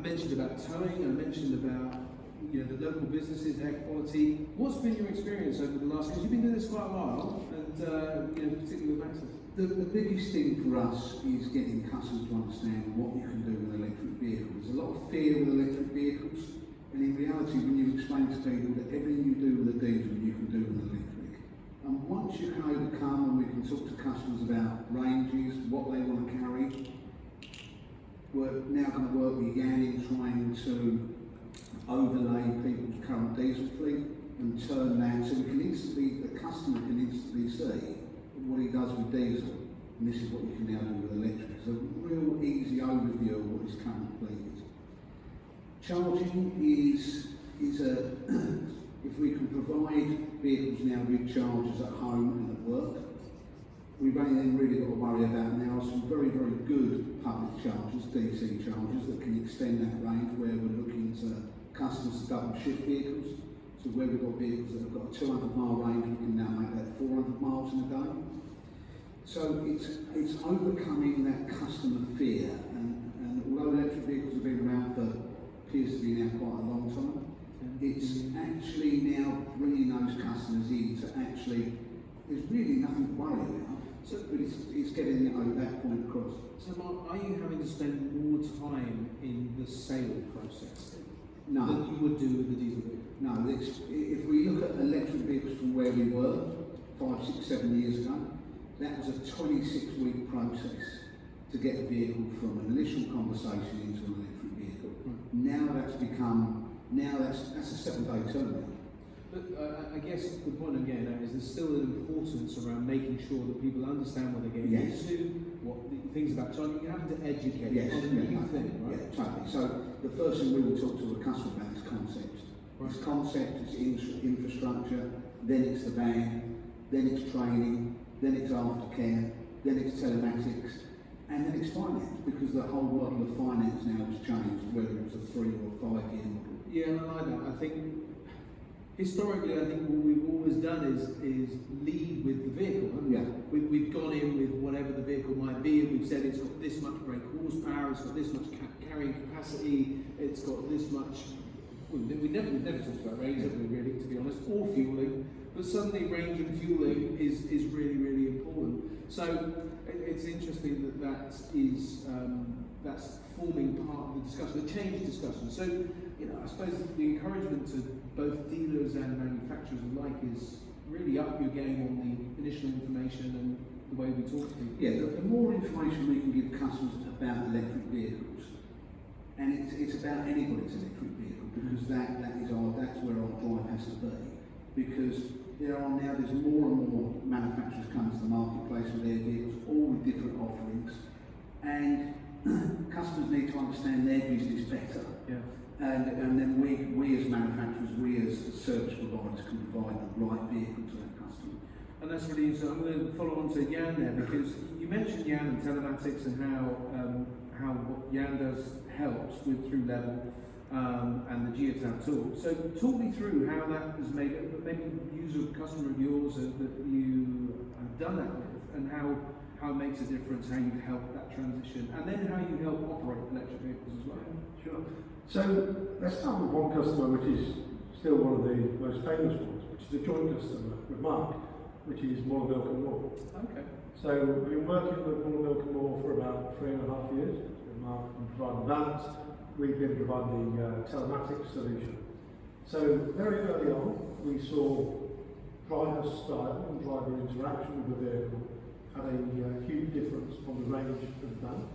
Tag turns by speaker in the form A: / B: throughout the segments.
A: mentioned about towing, I mentioned about the local businesses, air quality. What's been your experience over the last, because you've been doing this quite a while, and particularly with Maxus?
B: The biggest thing for us is getting customers to understand what you can do with electric vehicles. There's a lot of fear with electric vehicles, and in reality, when you explain to people that everything you do with a diesel, you can do with an electric. And once you can overcome, and we can talk to customers about ranges, what they want to carry, we're now going to work with Jan in trying to overlay people's current diesel fleet and turn that so we can the customer can instantly see what he does with diesel, and this is what you can now do with electric. It's a real easy overview of what his current fleet is. Charging is if we can provide vehicles now with chargers at home and at work, we've only then really got to worry about now some very, very good public chargers, DC chargers, that can extend that range, where we're looking to customers to double shift vehicles. So where we've got vehicles that have got a 200-mile range, we can now make that 400 miles in a day. So it's overcoming that customer fear, and although electric vehicles have been around for, appears to be now quite a long time, it's actually now bringing those customers in to actually, there's really nothing to worry about, but it's getting it over that point across.
A: So Mark, are you having to spend more time in the sale process
B: No.
A: than you would do with the diesel vehicle?
B: No, if we look at electric vehicles from where we were 5, 6, 7 years ago, that was a 26-week process to get a vehicle from an initial conversation into an electric vehicle.
A: Right.
B: Now that's a 7-day turnaround.
A: But I guess the point I'm getting at is there's still an importance around making sure that people understand what they're getting into, what the things about charging. You're having to educate on a new thing, right?
B: Yeah, totally. So the first thing we will talk to a customer about is concept.
A: Right.
B: It's concept, it's infrastructure, then it's the van, then it's training, then it's aftercare, then it's telematics, and then it's finance, because the whole world of finance now has changed, whether it's a 3 or 5 year model.
A: Yeah, I like that. I think historically, what we've always done is lead with the vehicle.
B: Yeah.
A: We've gone in with whatever the vehicle might be, and we've said it's got this much brake horsepower, it's got this much carrying capacity, it's got this much. We never talked about range, have we, really, to be honest, or fueling. But suddenly, range and fueling is really, really important. So it's interesting that's forming part of the discussion, the change discussion. So I suppose the encouragement to both dealers and manufacturers alike is really up your game on the initial information and the way we talk to people.
B: Yeah, the more information we can give customers about electric vehicles, and it's about anybody's electric vehicle, because that's where our drive has to be. Because there's more and more manufacturers coming to the marketplace with their vehicles, all with different offerings, and customers need to understand their business better.
A: Yeah.
B: And then we as manufacturers, we as service providers can provide the right vehicle to that customer.
A: And that's really interesting. I'm going to follow on to Jan there, because you mentioned Jan and telematics and how what Jan does helps through LEVL and the Geotab tool. So talk me through how that has made maybe user customer of yours that you have done that with, and how it makes a difference, how you help that transition, and then how you help operate electric vehicles as well.
C: Sure. So let's start with one customer, which is still one of the most famous ones, which is a joint customer with Mark, which is Moore Milk and More.
A: Okay.
C: So we've been working with Moore Milk and More for about 3.5 years. With Mark and providing vans, we've been providing the telematics solution. So very early on, we saw driver style and driver interaction with the vehicle had a huge difference on the range of the van.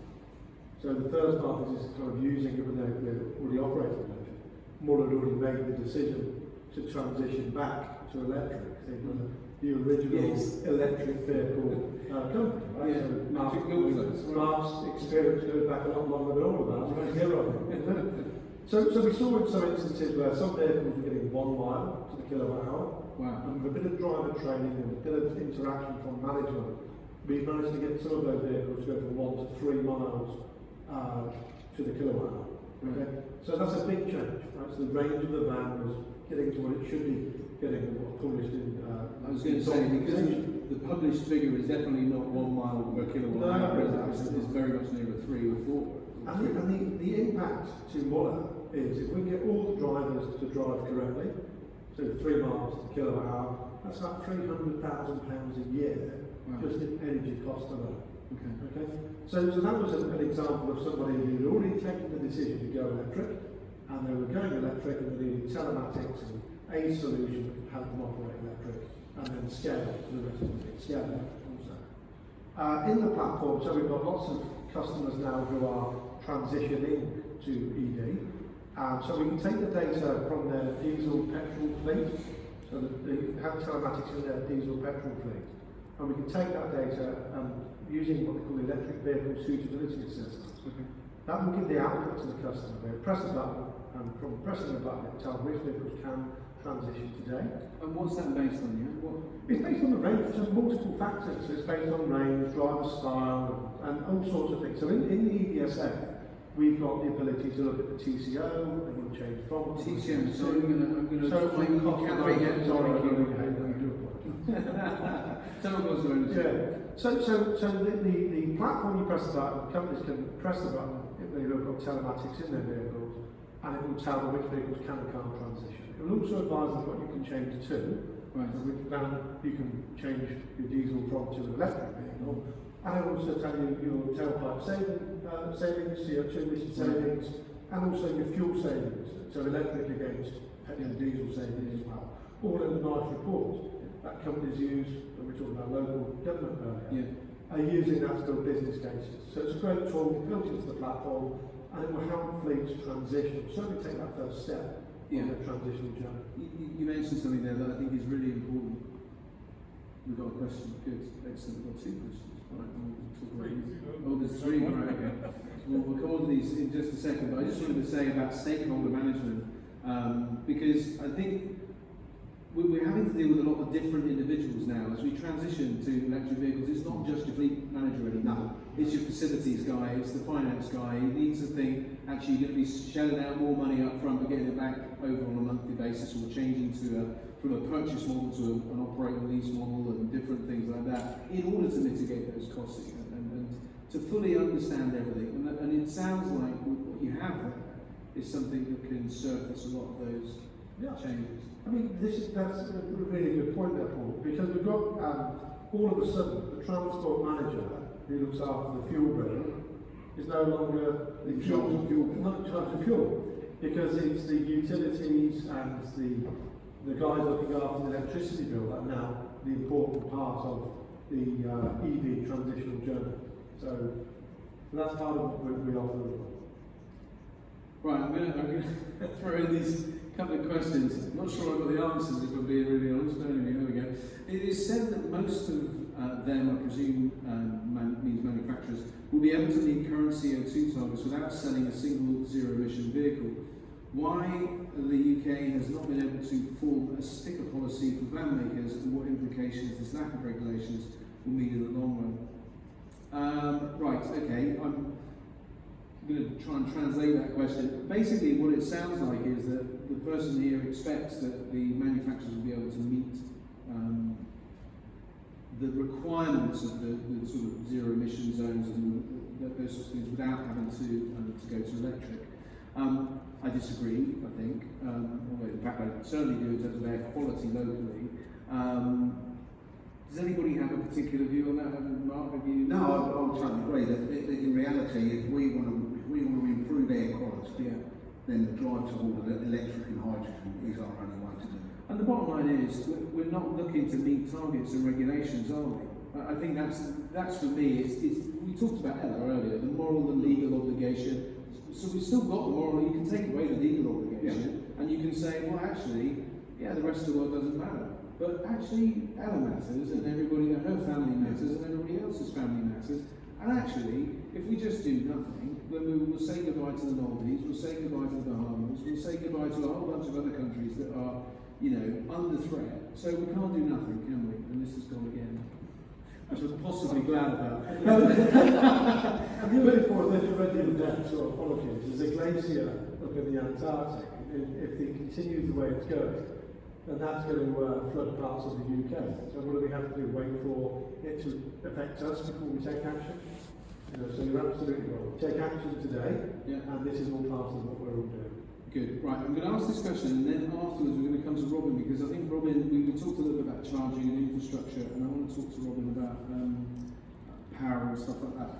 C: So the first part is kind of using it when they're already operating electric. Moore had already made the decision to transition back to electric. They were the original electric vehicle company, right?
A: Yeah.
C: So Mark's experience goes back a lot longer than all of that. Right. Hero. So we saw in some instances where some vehicles were getting 1 mile to the kilowatt hour.
A: Wow.
C: And with a bit of driver training and a bit of interaction from management, we managed to get some of those vehicles to go from 1 to 3 miles to the kilowatt hour. Okay? So that's a big change. Right? So the range of the van was getting to what it should be getting, what published in.
A: I was going to say, because the published figure is definitely not 1 mile per kilowatt hour, it's very much nearer 3 or 4.
B: And the impact
C: impact to Muller is if we get all the drivers to drive correctly, so 3 miles per kilowatt hour, that's about £300,000 a year just in energy cost alone. Okay. So that was an example of somebody who'd already taken the decision to go electric, and they were going electric and they needed telematics and a solution that could help them operate electric, and then scale to the rest of it, scale it also. In the platform, so we've got lots of customers now who are transitioning to EV. So we can take the data from their diesel petrol fleet, so that they have telematics in their diesel petrol fleet, and we can take that data using what they call the electric vehicle suitability assessment. That will give the output to the customer. They press a button, and from pressing the button, it tells which vehicles can transition today.
A: And what's that based on? Yeah?
C: It's based on the range, so multiple factors. So it's based on range, driver style, and all sorts of things. So in the EVSA, we've got the ability to look at the TCO, and we'll change from
A: TCO. So I'm going to
C: so
A: try and carry it. Sorry.
C: So the platform, you press the button, companies can press the button if they've got telematics in their vehicles, and it will tell them which vehicles can and can't transition. It will also advise them what you can change to, and which van you can change your diesel from to an electric vehicle, and it will also tell you your tailpipe savings, CO2 emission savings, and also your fuel savings, so electric against petrol and diesel savings as well. All in a nice report that companies use, when we're talking about local government earlier, are using that to build business cases. So it's a great tool built into the platform, and it will help fleets transition. Certainly take that first step on the transitional journey.
A: You mentioned something there that I think is really important. We've got a question. Good. Excellent. We've got 2 questions. Right, we'll talk about these. Oh, there's 3. Right, okay. We'll come on to these in just a second, but I just wanted to say about stakeholder management, because I think we're having to deal with a lot of different individuals now. As we transition to electric vehicles, it's not just your fleet manager anymore. It's your facilities guy, it's the finance guy. He needs to think, actually, you're going to be shelling out more money up front, but getting it back over on a monthly basis, or changing from a purchase model to an operating lease model and different things like that, in order to mitigate those costs and to fully understand everything. And it sounds like what you have there is something that can surface a lot of those changes.
C: I mean, that's a really good point there, Paul, because we've got, all of a sudden, the transport manager who looks after the fuel bill is no longer in charge of fuel, because it's the utilities and the guys looking after the electricity bill that are now the important part of the EV transitional journey. So that's part of what we offer as well.
A: Right, I'm going to throw in these couple of questions. I'm not sure I've got the answers, if I'm being really honest, but anyway, there we go. It is said that most of them, I presume, means manufacturers, will be able to meet current CO2 targets without selling a single zero-emission vehicle. Why the UK has not been able to form a sticker policy for van makers, and what implications this lack of regulations will mean in the long run? Right, okay, I'm going to try and translate that question. Basically, what it sounds like is that the person here expects that the manufacturers will be able to meet the requirements of the sort of zero emission zones and those sorts of things without having to go to electric. I disagree, I think. Although in fact, I certainly do in terms of air quality locally. Does anybody have a particular view on that? Mark, have you?
B: No, I would totally agree that in reality, if we want to improve air quality, then the drive toward electric and hydrogen is our only way to do it.
A: And the bottom line is, we're not looking to meet targets and regulations, are we? I think that's for me. We talked about Ella earlier, the moral and legal obligation. So we've still got the moral. You can take away the legal obligation, and you can say, well, actually, the rest of the world doesn't matter. But actually, Ella matters, and everybody, her family matters, and everybody else's family matters. And actually, if we just do nothing, then we will say goodbye to the Maldives, we'll say goodbye to the Bahamas, we'll say goodbye to a whole bunch of other countries that are, under threat. So we can't do nothing, can we? And this has gone again. Which I'm possibly glad about.
C: And the other point that you read in depth, or apologies, is a glacier up in the Antarctic. If it continues the way it's going, then that's going to flood parts of the UK. So what do we have to do? Wait for it to affect us before we take action? So you're absolutely right. Take action today,
A: Yeah.
C: and this is all part of what we're all doing.
A: Good. Right, I'm going to ask this question, and then afterwards we're going to come to Robin, because I think Robin, we talked a little bit about charging and infrastructure, and I want to talk to Robin about power and stuff like that.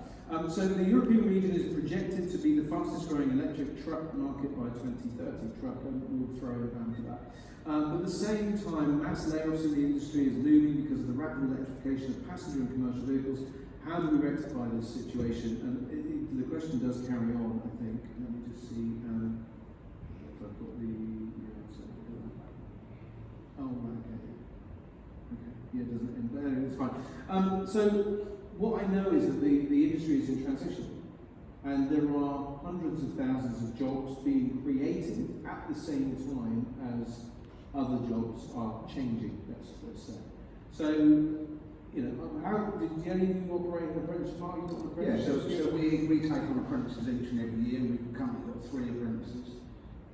A: So the European region is projected to be the fastest growing electric truck market by 2030. Truck, and we'll throw in a band for that. At the same time, mass layoffs in the industry is looming because of the rapid electrification of passenger and commercial vehicles. How do we rectify this situation? And the question does carry on, I think. Let me just see. If I've got the answer. Oh, okay. Okay. Yeah, it doesn't end there. It's fine. So what I know is that the industry is in transition, and there are hundreds of thousands of jobs being created at the same time as other jobs are changing. Let's say. So, how did any of you operate an apprenticeship? Mark, you got an
B: Yeah,
A: apprenticeship?
B: so we take on apprentices each and every year. We've currently got 3 apprentices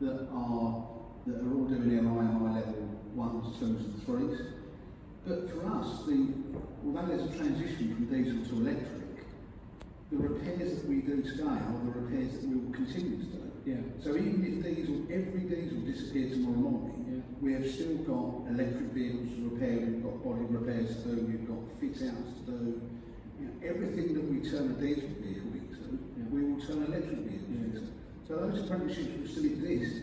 B: that are all doing their IMI level 1s, 2s and 3s. But for us, although there's a transition from diesel to electric, the repairs that we do today are the repairs that we will continue to do.
A: Yeah.
B: So even if every diesel disappears tomorrow morning,
A: Yeah.
B: we have still got electric vehicles to repair, we've got body repairs to do, we've got fit outs to do. Everything that we turn a diesel vehicle into, we will turn electric vehicles into. So those apprenticeships will still exist.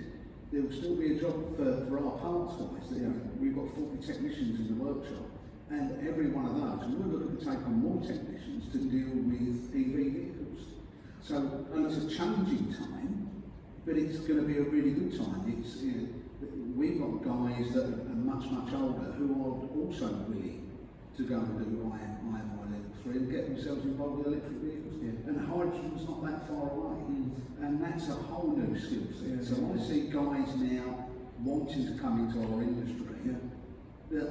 B: There will still be a job for our parts guys. We've got 40 technicians in the workshop, and every one of those, and we're looking to take on more technicians to deal with EV vehicles. So it's a challenging time, but it's going to be a really good time. We've got guys that are much older who are also willing to go and do IMI level 3 and get themselves involved with electric vehicles. Yeah. And hydrogen's not that far away. And that's a whole new skill set. So I see guys now wanting to come into our industry that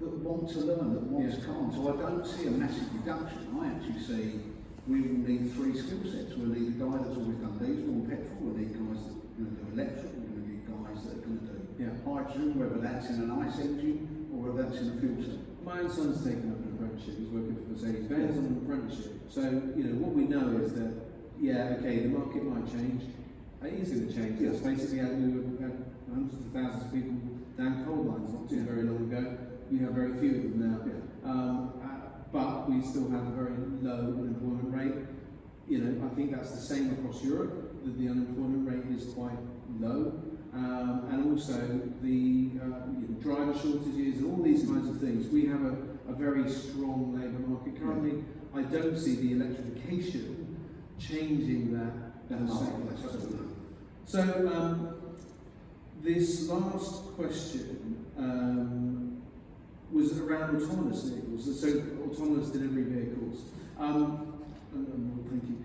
B: want to learn, that want to come on. So I don't see a massive reduction. I actually see we will need 3 skill sets. We'll need a guy that's always done diesel and petrol. We'll need guys that are going to do electric. We're going to need guys that are going to do hydrogen, whether that's in an ICE engine or whether that's in a fuel cell.
A: My own son's taken up an apprenticeship. He's working for Mercedes-Benz on an apprenticeship. So, what we know is that, the market might change. It is going to change. Yes. Basically, we had hundreds of thousands of people down coal mines not too very long ago. We have very few of them now. But we still have a very low unemployment rate. I think that's the same across Europe, that the unemployment rate is quite low. And also the driver shortages and all these kinds of things. We have a very strong labour market currently. I don't see the electrification changing that sector. So this last question was around autonomous vehicles, so autonomous delivery vehicles. Thank you.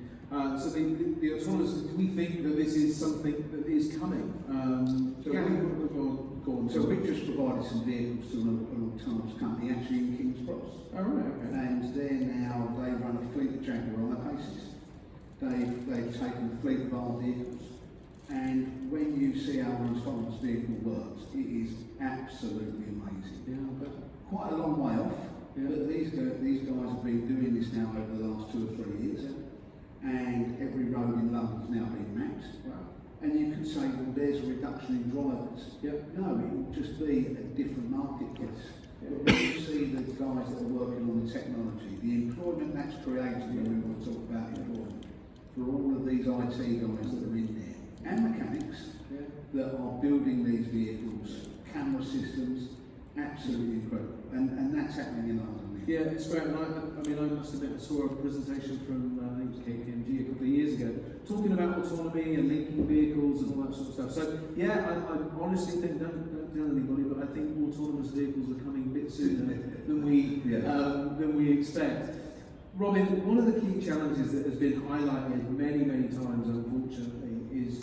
A: So the autonomous, do we think that this is something that is coming? Go on.
B: So we've just provided some vehicles to an autonomous company actually in King's Cross.
A: Oh, right, okay.
B: And they run a fleet of Jaguar on the basis. They've taken a fleet of our vehicles. And when you see how an autonomous vehicle works, it is absolutely amazing.
A: Yeah, I bet.
B: Quite a long way off, but these guys have been doing this now over the last 2 or 3 years. And every road in London's now been mapped.
A: Wow.
B: And you could say, well, there's a reduction in drivers. No, it will just be a different marketplace. But when you see the guys that are working on the technology, the employment that's created, when we want to talk about employment, for all of these IT guys that are in there, and mechanics that are building these vehicles, camera systems, absolutely incredible. And that's happening in London.
A: Yeah, it's great. And I must admit, I saw a presentation from, I think it was KPMG a couple of years ago, talking about autonomy and linking vehicles and all that sort of stuff. So, I honestly think, don't tell anybody, but I think autonomous vehicles are coming a bit sooner than we expect. Robin, one of the key challenges that has been highlighted many times, unfortunately, is